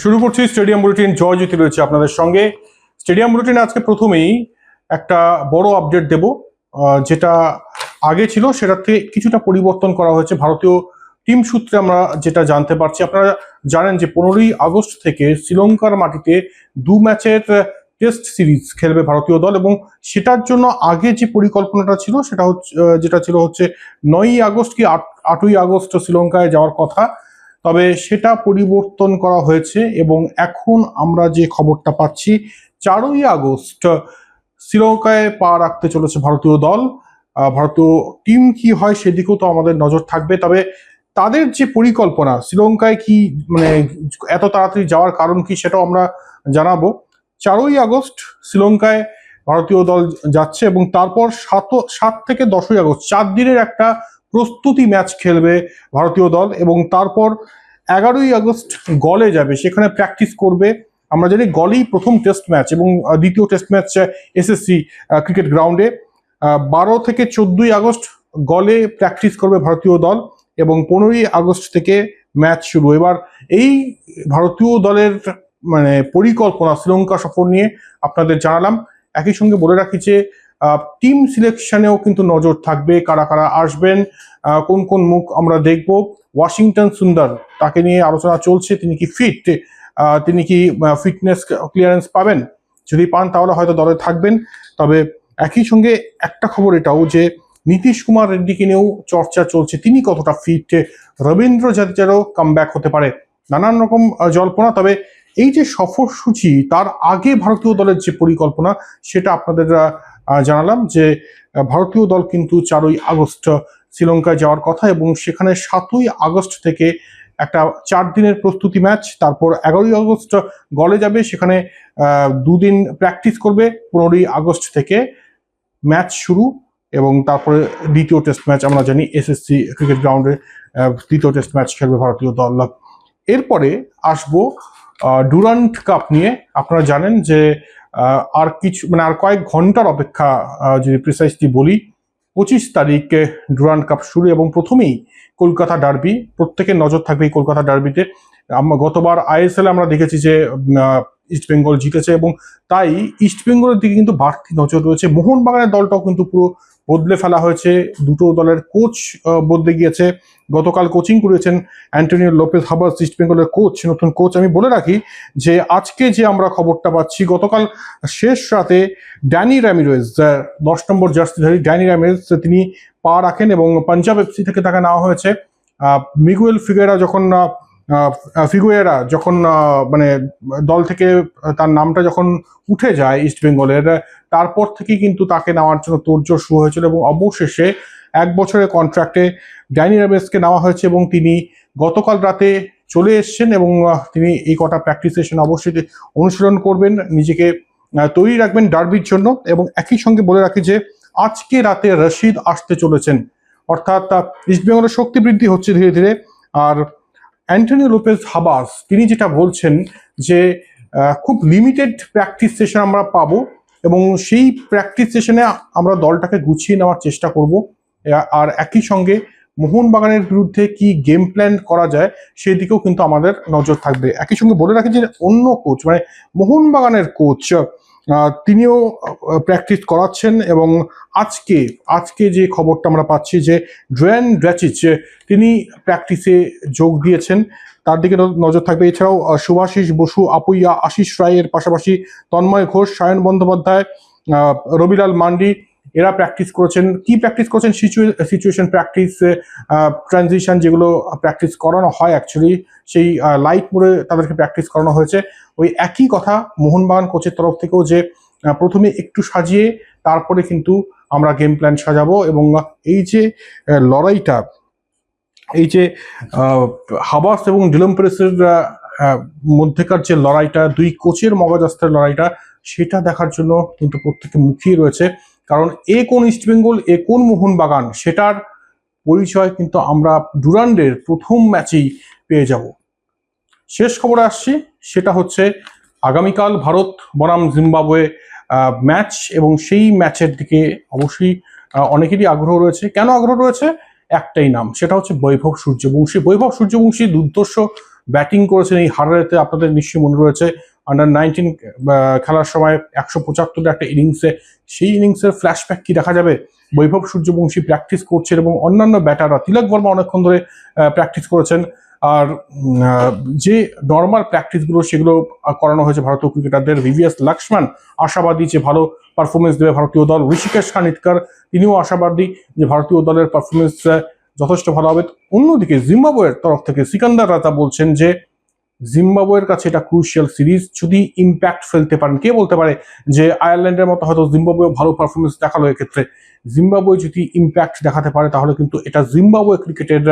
শুরু করছি stadium bulletin. Joyjyoti রয়েছে আপনাদের সঙ্গে। স্টেডিয়াম বুলেটিনে আজকে প্রথমেই একটা বড় আপডেট দেব, যেটা আগে ছিল সেটার থেকে কিছুটা পরিবর্তন করা হয়েছে। ভারতীয় টিম সূত্রে আমরা যেটা জানতে পারছি, আপনারা জানেন যে 15ই আগস্ট থেকে শ্রীলঙ্কার মাটিতে 2 ম্যাচের টেস্ট সিরিজ খেলবে ভারতীয় দল, এবং সেটার জন্য আগে যে পরিকল্পনাটা ছিল সেটা হচ্ছে যেটা ছিল হচ্ছে 9ই আগস্ট কি 8ই আগস্ট শ্রীলঙ্কায় যাওয়ার কথা, তবে সেটা পরিবর্তন করা হয়েছে এবং এখন আমরা যে খবরটা পাচ্ছি 4ই আগস্ট শ্রীলঙ্কায় পা রাখতে চলেছে ভারতীয় দল। ভারতীয় টিম কি হয় সেদিকেও তো আমাদের নজর থাকবে। তবে তাদের যে পরিকল্পনা শ্রীলঙ্কায় কি মানে এত তাড়াতাড়ি যাওয়ার কারণ কি সেটাও আমরা জানাবো। 4ই আগস্ট শ্রীলঙ্কায় ভারতীয় দল যাচ্ছে এবং তারপর 7 থেকে 10ই আগস্ট 4 দিনের একটা প্রস্তুতি ম্যাচ খেলবে ভারতীয় দল, এবং তারপর 11ই আগস্ট গলে যাবে, সেখানে প্র্যাকটিস করবে। আমরা জানি গলেই প্রথম টেস্ট ম্যাচ এবং দ্বিতীয় টেস্ট ম্যাচ এসএসসি ক্রিকেট গ্রাউন্ডে। 12 থেকে 14ই আগস্ট গলে প্র্যাকটিস করবে ভারতীয় দল এবং 15ই আগস্ট থেকে ম্যাচ শুরু। এবার এই ভারতীয় দলের মানে পরিকল্পনা শ্রীলঙ্কা সফর নিয়ে আপনাদের জানালাম। একই সঙ্গে বলে রাখি যে টিম সিলেকশনেও কিন্তু নজর থাকবে, কারা কারা আসবেন, কোন কোন মুখ আমরা দেখব। ওয়াশিংটন সুন্দর, তাকে নিয়ে আলোচনা চলছে, তিনি কি ফিট, তিনি কি ফিটনেস ক্লিয়ারেন্স পাবেন, যদি পান তাহলে হয়তো দলে থাকবেন। তবে একই সঙ্গে একটা খবর এটাও যে নীতিশ কুমার রেড্ডিকে নিয়েও চর্চা চলছে, তিনি কতটা ফিট, রবীন্দ্র জাদেজারও কামব্যাক হতে পারে, নানান রকম জল্পনা। তবে এই যে সফরসূচি তার আগে ভারতীয় দলের যে পরিকল্পনা সেটা আপনাদের জানালাম যে ভারতীয় দল কিন্তু 4ই আগস্ট শ্রীলঙ্কায় যাওয়ার কথা এবং সেখানে 7ই আগস্ট থেকে একটা 4 দিনের প্রস্তুতি ম্যাচ, তারপর 11ই আগস্ট গলে যাবে, সেখানে 2 দিন প্র্যাকটিস করবে, 15ই আগস্ট থেকে ম্যাচ শুরু এবং তারপরে দ্বিতীয় টেস্ট ম্যাচ আমরা জানি এসএসসি ক্রিকেট গ্রাউন্ডে দ্বিতীয় টেস্ট ম্যাচ খেলবে ভারতীয় দল। এরপরে আসবো ডুরান্ট কাপ নিয়ে। আপনারা জানেন যে আর কিছু মানে আর কয়েক ঘন্টার অপেক্ষা, যদি প্রিসাইসলি বলি 25 তারিখে ডুরান্ট কাপ শুরু এবং প্রথমেই কলকাতা ডার্বি, প্রত্যেকের নজর থাকবে এই কলকাতা ডার্বিতে। গতবার আইএসএল আমরা দেখেছি যে ইস্টবেঙ্গল জিতেছে এবং তাই ইস্টবেঙ্গলের দিকে কিন্তু বাড়তি নজর রয়েছে। মোহনবাগানের দলটাও কিন্তু পুরো বদলে ফেলা হয়েছে, দুটো দলের কোচ বদলে গিয়েছে। গতকাল কোচিং করেছেন অ্যান্টনিও লোপেজ হাবাস, ইস্টবেঙ্গলের কোচ, নতুন কোচ। আমি বলে রাখি যে আজকে যে আমরা খবরটা পাচ্ছি, গতকাল শেষ রাতে ড্যানি র্যামিরেজ, 10 নম্বর জার্সিধারী ড্যানি র্যামিরেজ, তিনি পা রাখেন এবং পাঞ্জাব এফসি থেকে তাকে নেওয়া হয়েছে। মিগুয়েল ফিগুয়েরা যখন মানে দল থেকে তার নামটা যখন উঠে যায় ইস্টবেঙ্গলের, তারপর থেকেই কিন্তু তাকে নেওয়ার জন্য তোড়জোড় শুরু হয়েছিল এবং অবশেষে 1 বছরের কন্ট্রাক্টে ড্যানি র্যামিরেজকে নেওয়া হয়েছে এবং তিনি গতকাল রাতে চলে এসছেন এবং তিনি এই কটা প্র্যাকটিস সেশন অবশ্যই অনুশীলন করবেন, নিজেকে তৈরি রাখবেন ডার্বির জন্য। এবং একই সঙ্গে বলে রাখি যে আজকে রাতে রশিদ আসতে চলেছেন, অর্থাৎ ইস্টবেঙ্গলের শক্তি বৃদ্ধি হচ্ছে ধীরে ধীরে। আর অ্যান্টনিও লোপেজ হাবাস তিনি যেটা বলছেন যে খুব লিমিটেড প্র্যাকটিস সেশন আমরা পাবো এবং সেই প্র্যাকটিস সেশনে আমরা দলটাকে গুছিয়ে নেওয়ার চেষ্টা করব। আর একই সঙ্গে মোহনবাগানের বিরুদ্ধে কি গেম প্ল্যান করা যায় সেদিকেও কিন্তু আমাদের নজর থাকবে। একই সঙ্গে বলে রাখি যে অন্য কোচ মানে মোহনবাগানের কোচ তিনিও প্র্যাকটিস করাচ্ছেন এবং আজকে যে খবরটা আমরা পাচ্ছি যে ড্রেন ড্র্যাচিচ তিনি প্র্যাকটিসে যোগ দিয়েছেন, তার দিকে নজর থাকবে। এছাড়াও শুভাশিস বসু, আপুইয়া, আশিস রায়ের পাশাপাশি তন্ময় ঘোষ, সায়ন বন্দ্যোপাধ্যায়, রবিলাল মান্ডি, এরা প্র্যাকটিস করেছেন। কি প্র্যাকটিস করেছেন? সিচুয়েশন প্র্যাকটিস, ট্রানজিশন, যেগুলো প্র্যাকটিস করানো হয় অ্যাকচুয়ালি সেই লাইট মোডে তাদেরকে প্র্যাকটিস করানো হয়েছে। ওই একই কথা মোহনবাগান কোচের তরফ থেকেও যে প্রথমে একটু সাজিয়ে তারপরে কিন্তু আমরা গেম প্ল্যান সাজাবো এবং এই যে লড়াইটা, এই যে হাবাস এবং ডিলম পেরেসের মধ্যেকার যে লড়াইটা, দুই কোচের মগজাস্ত্রের লড়াইটা, সেটা দেখার জন্য কিন্তু প্রত্যেকে মুখিয়ে রয়েছে। কারণ এ কোন ইস্টবেঙ্গল, এ কোন মোহনবাগান, সেটার পরিচয় কিন্তু আমরা ডুরান্ডের প্রথম ম্যাচেই পেয়ে যাব। শেষ খবরে আসছি, সেটা হচ্ছে আগামীকাল ভারত বনাম জিম্বাবুয়ে ম্যাচ এবং সেই ম্যাচের দিকে অবশ্যই অনেকেরই আগ্রহ রয়েছে। কেন আগ্রহ রয়েছে? একটাই নাম, সেটা হচ্ছে বৈভব সূর্যবংশী। বৈভব সূর্যবংশী দুর্ধর্ষ ব্যাটিং করেছেন এই হারারেতে, আপনাদের নিশ্চয়ই মনে রয়েছে আন্ডার-19 খেলার সময় 175 একটা ইনিংসে, সেই ইনিংসের ফ্ল্যাশব্যাক কি দেখা যাবে? বৈভব সূর্যবংশী প্র্যাকটিস করছেন এবং অন্যান্য ব্যাটাররা, তিলক বর্মা অনেকক্ষণ ধরে প্র্যাকটিস করেছেন। আর যে নর্মাল প্র্যাকটিসগুলো সেগুলো করানো হয়েছে ভারতীয় ক্রিকেটারদের। VVS লক্ষ্মণ আশাবাদী যে ভালো পারফরমেন্স দেবে ভারতীয় দল। ঋষিকেশ কানিতকর তিনিও আশাবাদী যে ভারতীয় দলের পারফরমেন্স যথেষ্ট ভালো হবে। অন্যদিকে জিম্বাবুয়ের তরফ থেকে সিকান্দার রাজা বলছেন যে জিম্বাবুয়ের কাছে এটা ক্রুশিয়াল সিরিজ, যদি ইম্প্যাক্ট ফেলতে পারেন। কে বলতে পারে যে আয়ারল্যান্ডের মতো হয়তো জিম্বাবুয়ে ভালো পারফরমেন্স দেখালো, এক্ষেত্রে জিম্বাবুয়ে যদি ইম্প্যাক্ট দেখাতে পারে তাহলে কিন্তু এটা জিম্বাবুয়ে ক্রিকেটের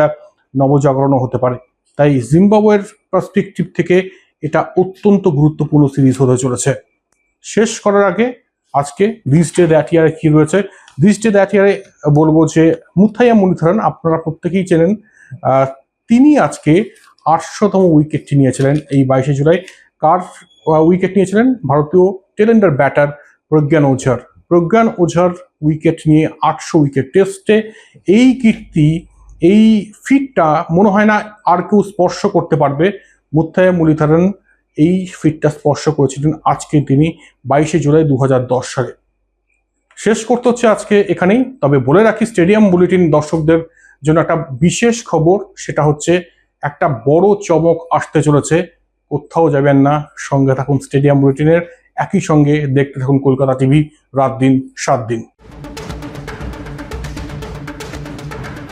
নবজাগরণও হতে পারে। তাই জিম্বাবুয়ের পার্সপেক্টিভ থেকে এটা অত্যন্ত গুরুত্বপূর্ণ সিরিজ হতে চলেছে। শেষ করার আগে আজকে দিস ডে দ্যাট ইয়ারে কি রয়েছে, দিস ডে দ্যাট ইয়ারে বলবো যে মুথাইয়া মুরলীধরন, আপনারা প্রত্যেকেই চেনেন, তিনি আজকে 800তম উইকেটটি নিয়েছিলেন এই 22শে জুলাই। কার উইকেট নিয়েছিলেন? ভারতীয় টেলেন্ডার ব্যাটার প্রজ্ঞান ওঝার। প্রজ্ঞান ওঝার উইকেট নিয়ে 800 উইকেট টেস্টে। এই কীর্তি, এই ফিটটা মনে হয় না আর কেউ স্পর্শ করতে পারবে। মুথাইয়া মুরলীধরন এই ফিটটা স্পর্শ করেছিলেন আজকে তিনি 22শে জুলাই 2010 সালে। শেষ করতে হচ্ছে আজকে এখানেই, তবে বলে রাখি স্টেডিয়াম বুলেটিন দর্শকদের জন্য একটা বিশেষ খবর, সেটা হচ্ছে একটা বড় চমক আসতে চলেছে। কোথাও যাবেন না, সঙ্গে থাকুন স্টেডিয়াম বুলেটিনের, একই সঙ্গে দেখতে থাকুন কলকাতা টিভি রাত দিন 7 দিন।